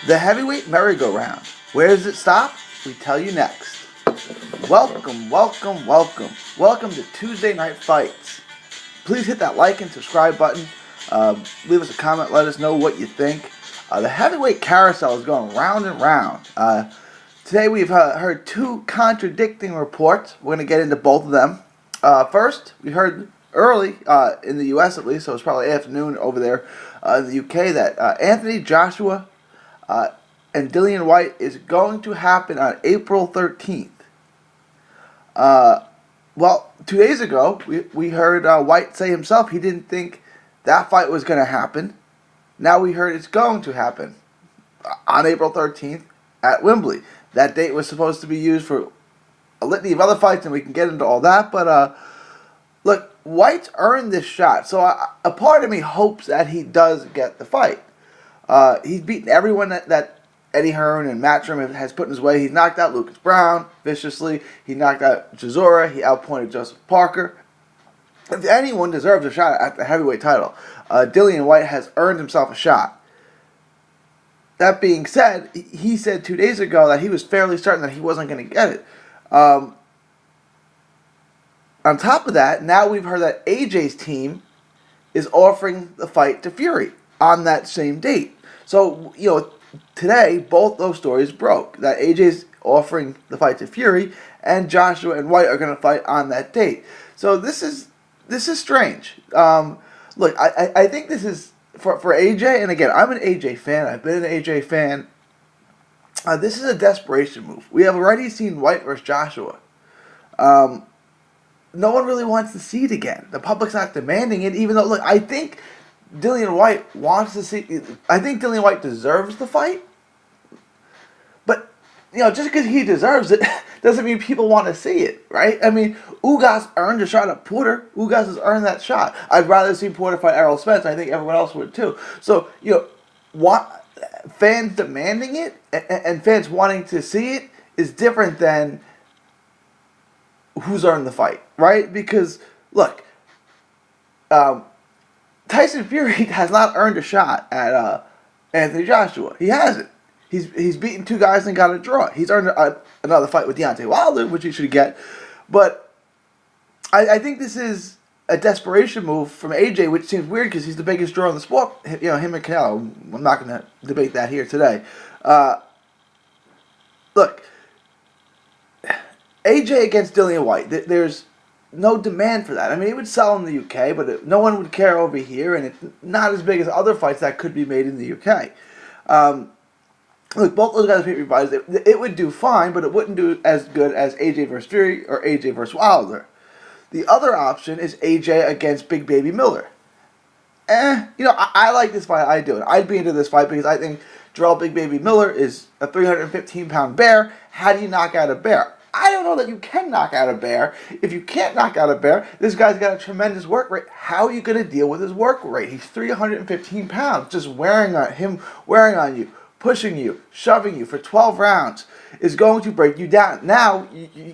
The heavyweight merry-go-round. Where does it stop? We tell you next. Welcome, welcome, welcome. Welcome to Tuesday Night Fights. Please hit that like and subscribe button. Leave us a comment. Let us know what you think. The heavyweight carousel is going round and round. Today we've heard two contradicting reports. We're going to get into both of them. First, we heard early, in the U.S. at least, so it's probably afternoon over there in the U.K., that Anthony Joshua and Dillian Whyte is going to happen on April 13th. Well, 2 days ago, we heard Whyte say himself he didn't think that fight was going to happen. Now we heard it's going to happen on April 13th at Wembley. That date was supposed to be used for a litany of other fights, and we can get into all that. But look, Whyte's earned this shot, so a part of me hopes that he does get the fight. He's beaten everyone that Eddie Hearn and Matchroom has put in his way. He's knocked out Lucas Brown viciously. He knocked out Chisora. He outpointed Joseph Parker. If anyone deserves a shot at the heavyweight title, Dillian Whyte has earned himself a shot. That being said, he said 2 days ago that he was fairly certain that he wasn't going to get it. On top of that, now we've heard that AJ's team is offering the fight to Fury on that same date. So, today, both those stories broke. That AJ's offering the fight to Fury, and Joshua and Whyte are going to fight on that date. So this is strange. Look, I think this is, for AJ, and again, I'm an AJ fan. I've been an AJ fan. This is a desperation move. We have already seen Whyte versus Joshua. No one really wants to see it again. The public's not demanding it, even though, look, I think Dillian Whyte wants to see. I think Dillian Whyte deserves the fight, but just because he deserves it doesn't mean people want to see it, right? I mean, Ugas earned a shot at Porter. Ugas has earned that shot. I'd rather see Porter fight Errol Spence. I think everyone else would too. So what fans demanding it and fans wanting to see it is different than who's earned the fight, right? Because look. Tyson Fury has not earned a shot at Anthony Joshua. He hasn't. He's beaten two guys and got a draw. He's earned another fight with Deontay Wilder, which he should get. But I think this is a desperation move from AJ, which seems weird because he's the biggest draw in the sport. Him and Canelo. I'm not going to debate that here today. Look, AJ against Dillian Whyte. There's no demand for that. I mean, it would sell in the UK, but no one would care over here, and it's not as big as other fights that could be made in the UK. Look, both those guys beat fighters. It would do fine, but it wouldn't do as good as AJ versus Fury or AJ versus Wilder. The other option is AJ against Big Baby Miller. I like this fight. I do it. I'd be into this fight because I think Jerrell Big Baby Miller is a 315-pound bear. How do you knock out a bear? I don't know that you can knock out a bear. If you can't knock out a bear, this guy's got a tremendous work rate. How are you going to deal with his work rate? He's 315 pounds, just wearing on you, pushing you, shoving you for 12 rounds is going to break you down. Now,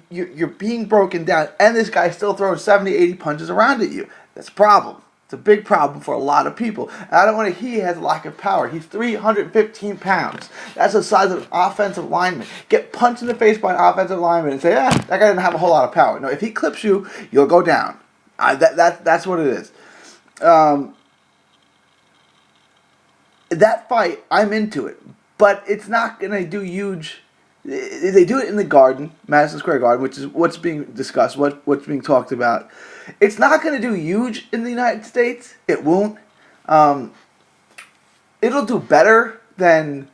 you're being broken down, and this guy's still throwing 70, 80 punches around at you. That's a problem. It's a big problem for a lot of people. And I don't want to hear he has a lack of power. He's 315 pounds. That's the size of an offensive lineman. Get punched in the face by an offensive lineman and say, that guy didn't have a whole lot of power. No, if he clips you, you'll go down. That's what it is. That fight, I'm into it. But it's not going to do huge. They do it in the Garden, Madison Square Garden, which is what's being discussed, what's being talked about. It's not going to do huge in the United States. It won't. It'll do better than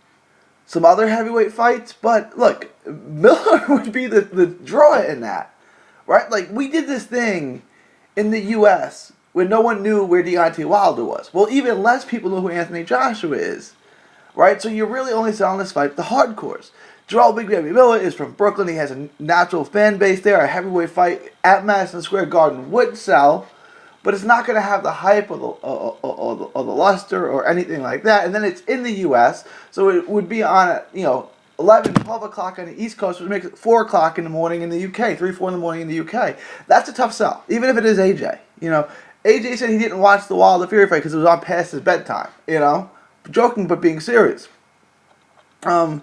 some other heavyweight fights. But look, Miller would be the draw in that, right? Like, we did this thing in the U.S. when no one knew where Deontay Wilder was. Well, even less people know who Anthony Joshua is, right? So you're really only selling this fight to the hardcores. Jerrell Big Baby Miller is from Brooklyn. He has a natural fan base there. A heavyweight fight at Madison Square Garden would sell, but it's not going to have the hype or the luster or anything like that. And then it's in the U.S., so it would be on at 11, 12 o'clock on the East Coast, which makes it 4 o'clock in the morning in the UK, 3, 4 in the morning in the UK. That's a tough sell, even if it is AJ. AJ said he didn't watch the Wilder Fury fight because it was on past his bedtime. Joking but being serious. Um,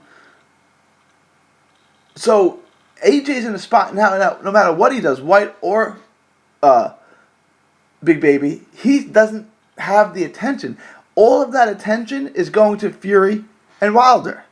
so AJ's in a spot now. No matter what he does, Whyte or uh, Big Baby, he doesn't have the attention. All of that attention is going to Fury and Wilder.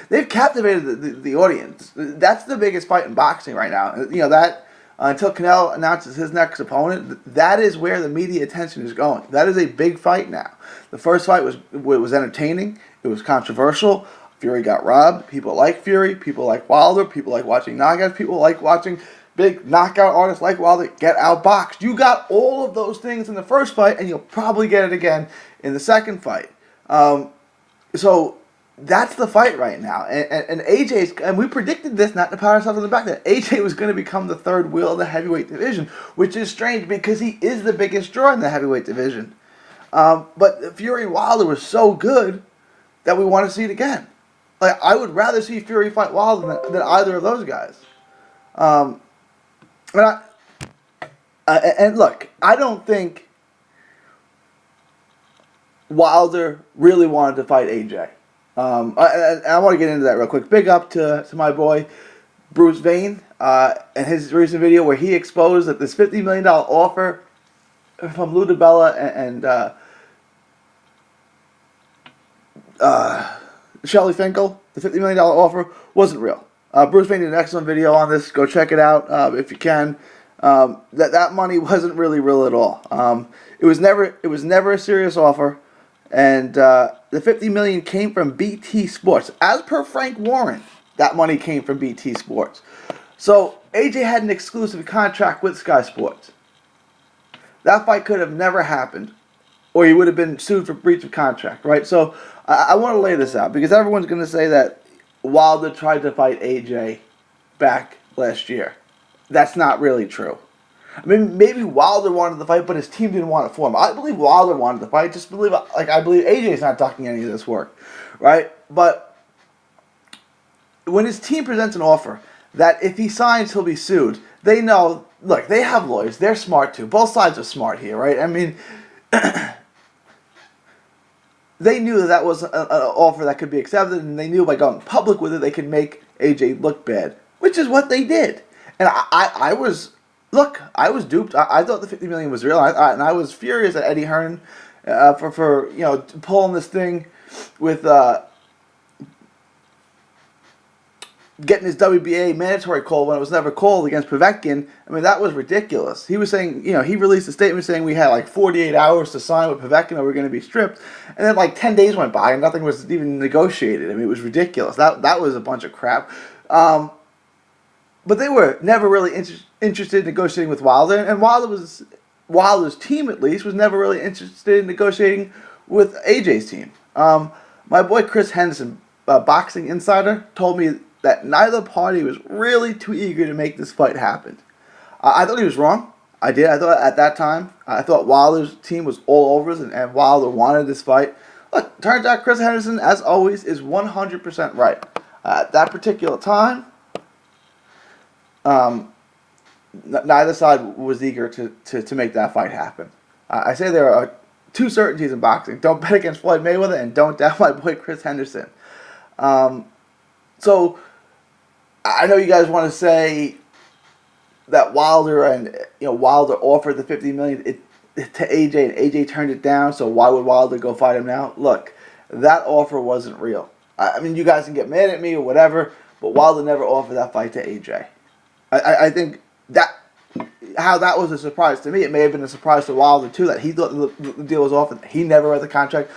They've captivated the audience. That's the biggest fight in boxing right now. That until Canelo announces his next opponent, that is where the media attention is going. That is a big fight now. The first fight was entertaining. It was controversial. Fury got robbed. People like Fury. People like Wilder. People like watching knockouts. People like watching big knockout artists like Wilder get outboxed. You got all of those things in the first fight, and you'll probably get it again in the second fight. So that's the fight right now. And AJ's, and we predicted this, not to pat ourselves on the back, that AJ was going to become the third wheel of the heavyweight division, which is strange because he is the biggest draw in the heavyweight division. But Fury and Wilder was so good that we want to see it again. Like, I would rather see Fury fight Wilder than either of those guys. And look, I don't think Wilder really wanted to fight AJ. I want to get into that real quick. Big up to my boy Bruce Vane and his recent video where he exposed that this $50 million offer from Lou DiBella and Shelly Finkel, the $50 million offer, wasn't real. Bruce Vane did an excellent video on this. Go check it out if you can. That money wasn't really real at all. It was never a serious offer, and the $50 million came from BT Sports. As per Frank Warren, that money came from BT Sports. So AJ had an exclusive contract with Sky Sports. That fight could have never happened, or he would have been sued for breach of contract, right? So I want to lay this out because everyone's going to say that Wilder tried to fight AJ back last year. That's not really true. I mean, maybe Wilder wanted the fight, but his team didn't want it for him. I believe Wilder wanted the fight. I believe AJ's not ducking any of this work, right? But when his team presents an offer that if he signs, he'll be sued, they know, look, they have lawyers. They're smart too. Both sides are smart here, right? I mean, they knew that was an offer that could be accepted, and they knew by going public with it, they could make AJ look bad, which is what they did. And I was duped. I thought the $50 million was real, and I was furious at Eddie Hearn for pulling this thing with getting his WBA mandatory call when it was never called against Povetkin. I mean, that was ridiculous. He was saying, he released a statement saying we had like 48 hours to sign with Povetkin or we're going to be stripped. And then like 10 days went by and nothing was even negotiated. I mean, it was ridiculous. That was a bunch of crap. But they were never really interested in negotiating with Wilder. And Wilder's team, at least, was never really interested in negotiating with AJ's team. My boy Chris Henderson, Boxing Insider, told me that neither party was really too eager to make this fight happen. I thought he was wrong. I did. I thought at that time, I thought Wilder's team was all over us and Wilder wanted this fight. Look, turns out Chris Henderson, as always, is 100% right. At that particular time, neither side was eager to make that fight happen. I say there are two certainties in boxing. Don't bet against Floyd Mayweather and don't doubt my boy Chris Henderson. So I know you guys want to say that Wilder offered the $50 million to AJ and AJ turned it down, so why would Wilder go fight him now? Look, that offer wasn't real. I mean, you guys can get mad at me or whatever, but Wilder never offered that fight to AJ. I think how that was a surprise to me. It may have been a surprise to Wilder too, that he thought the deal was off and he never read the contract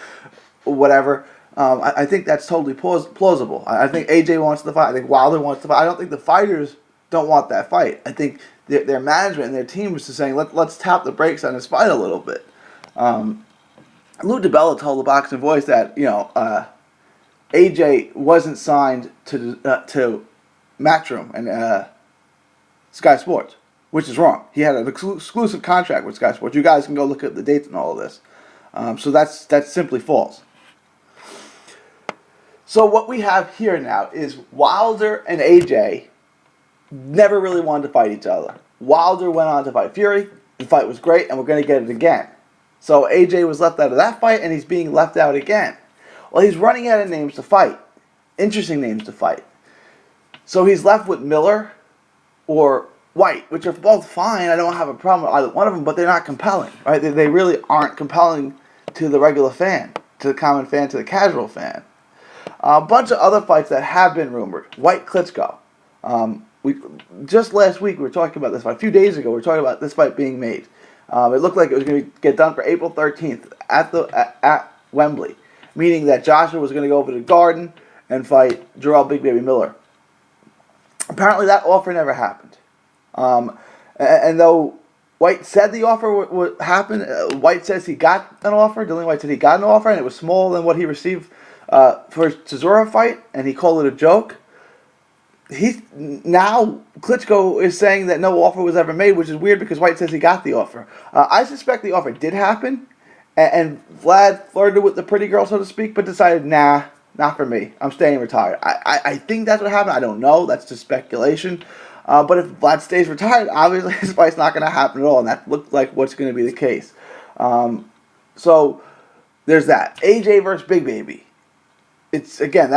or whatever. I think that's totally plausible. I think AJ wants the fight. I think Wilder wants the fight. I don't think the fighters don't want that fight. I think their management and their team was just saying, let's tap the brakes on this fight a little bit. Lou DiBella told the Boxing Voice that AJ wasn't signed to Matchroom and Sky Sports, which is wrong. He had an exclusive contract with Sky Sports. You guys can go look at the dates and all of this. So that's simply false. So what we have here now is Wilder and AJ never really wanted to fight each other. Wilder went on to fight Fury. The fight was great, and we're going to get it again. So AJ was left out of that fight, and he's being left out again. Well, he's running out of names to fight. interesting names to fight. So he's left with Miller or Whyte, which are both fine. I don't have a problem with either one of them, but they're not compelling, right? They really aren't compelling to the regular fan, to the common fan, to the casual fan. A bunch of other fights that have been rumored. Whyte Klitschko. We just last week we were talking about this fight. A few days ago we were talking about this fight being made. It looked like it was going to get done for April 13th at Wembley, meaning that Joshua was going to go over to the Garden and fight Jerrell Big Baby Miller. Apparently that offer never happened. And though Whyte said the offer would happen, Whyte says he got an offer. Dillian Whyte said he got an offer, and it was smaller than what he received for his Chisora fight, and he called it a joke. Now Klitschko is saying that no offer was ever made, which is weird because Whyte says he got the offer. I suspect the offer did happen, and Vlad flirted with the pretty girl, so to speak, but decided, nah, not for me. I'm staying retired. I think that's what happened. I don't know. That's just speculation. But if Vlad stays retired, obviously his fight's not going to happen at all, and that looked like what's going to be the case. So there's that. AJ versus Big Baby. It's again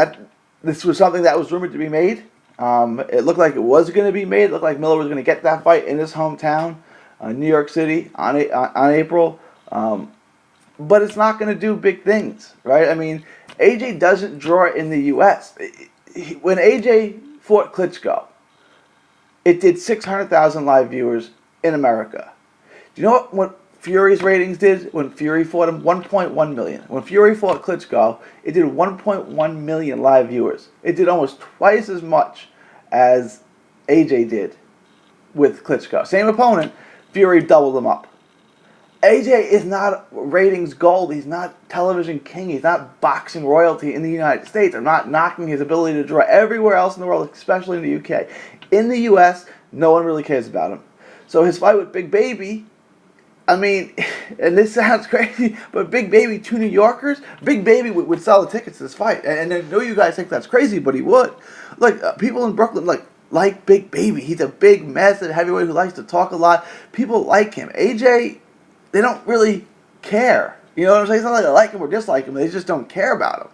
this was something that was rumored to be made. It looked like it was going to be made. It looked like Miller was going to get that fight in his hometown, New York City, on April. But it's not going to do big things, right? I mean, AJ doesn't draw in the U.S. When AJ fought Klitschko, it did 600,000 live viewers in America. Do you know what Fury's ratings did when Fury fought him? 1.1 million. When Fury fought Klitschko, it did 1.1 million live viewers. It did almost twice as much as AJ did with Klitschko. Same opponent, Fury doubled them up. AJ is not ratings gold. He's not television king. He's not boxing royalty in the United States. I'm not knocking his ability to draw everywhere else in the world, especially in the UK. In the US, no one really cares about him. So his fight with Big Baby, I mean, and this sounds crazy, but Big Baby, 2 New Yorkers, Big Baby would sell the tickets to this fight. And I know you guys think that's crazy, but he would. Look, people in Brooklyn like Big Baby. He's a big, massive heavyweight who likes to talk a lot. People like him. AJ, they don't really care. You know what I'm saying? It's not like they like him or dislike him. They just don't care about him.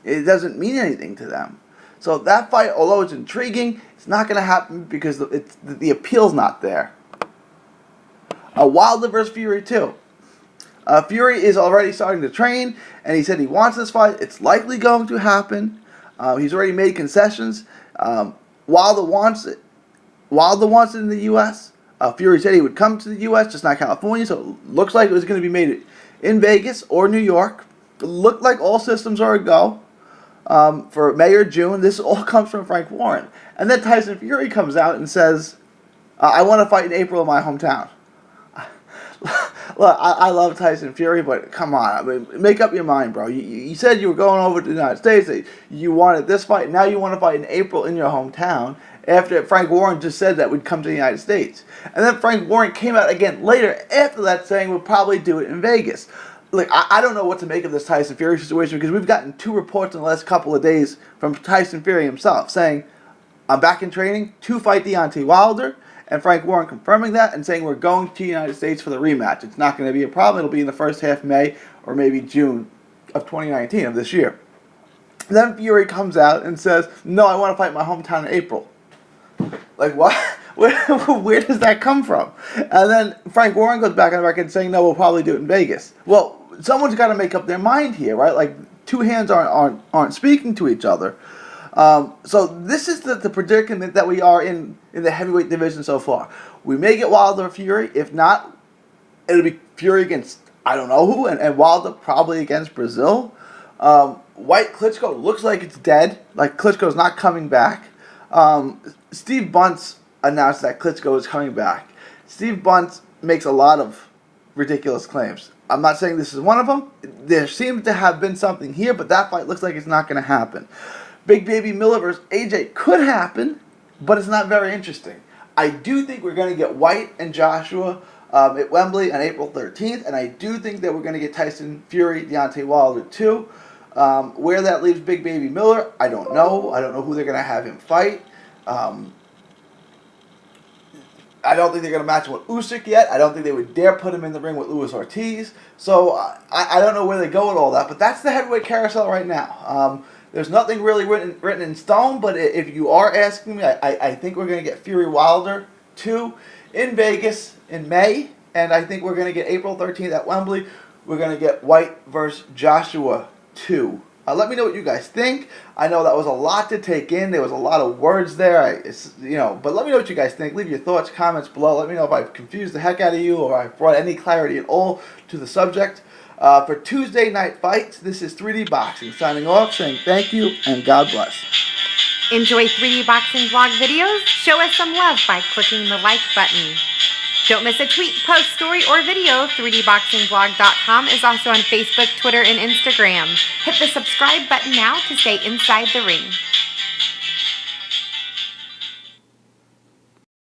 It doesn't mean anything to them. So that fight, although it's intriguing, it's not going to happen because the appeal's not there. Wilder versus Fury 2. Fury is already starting to train, and he said he wants this fight. It's likely going to happen. He's already made concessions. Wilder wants it. Wilder wants it in the U.S. Fury said he would come to the U.S., just not California, so it looks like it was going to be made in Vegas or New York. It looked like all systems are a go for May or June. This all comes from Frank Warren. And then Tyson Fury comes out and says, I want to fight in April in my hometown. Look, I love Tyson Fury, but come on, I mean, make up your mind, bro. You said you were going over to the United States, you wanted this fight, now you want to fight in April in your hometown, after Frank Warren just said that we'd come to the United States. And then Frank Warren came out again later after that saying we'll probably do it in Vegas. Look, I don't know what to make of this Tyson Fury situation because we've gotten 2 reports in the last couple of days from Tyson Fury himself saying, I'm back in training to fight Deontay Wilder, and Frank Warren confirming that and saying we're going to the United States for the rematch. It's not going to be a problem. It'll be in the first half of May or maybe June of 2019 of this year. Then Fury comes out and says, no, I want to fight my hometown in April. Like, what? Where does that come from? And then Frank Warren goes back on the record saying, no, we'll probably do it in Vegas. Well, someone's got to make up their mind here, right? Like, 2 hands aren't speaking to each other. So this is the predicament that we are in the heavyweight division so far. We may get Wilder or Fury. If not, it'll be Fury against I don't know who, and Wilder probably against Brazil. Whyte Klitschko looks like it's dead. Like Klitschko's not coming back. Steve Bunce announced that Klitschko is coming back. Steve Bunce makes a lot of ridiculous claims. I'm not saying this is one of them. There seems to have been something here, but that fight looks like it's not going to happen. Big Baby Miller versus AJ could happen, but it's not very interesting. I do think we're going to get Whyte and Joshua at Wembley on April 13th, and I do think that we're going to get Tyson Fury, Deontay Wilder too. Where that leaves Big Baby Miller, I don't know. I don't know who they're going to have him fight. I don't think they're going to match him with Usyk yet. I don't think they would dare put him in the ring with Luis Ortiz. So I don't know where they go with all that, but that's the heavyweight carousel right now. There's nothing really written in stone, but if you are asking me, I think we're going to get Fury Wilder 2 in Vegas in May, and I think we're going to get April 13th at Wembley. We're going to get Whyte versus Joshua 2. Let me know what you guys think. I know that was a lot to take in. There was a lot of words there. But let me know what you guys think. Leave your thoughts, comments below. Let me know if I've confused the heck out of you or I've brought any clarity at all to the subject. For Tuesday Night Fights, this is 3D Boxing signing off, saying thank you and God bless. Enjoy 3D Boxing vlog videos? Show us some love by clicking the like button. Don't miss a tweet, post, story, or video. 3dboxingvlog.com is also on Facebook, Twitter, and Instagram. Hit the subscribe button now to stay inside the ring.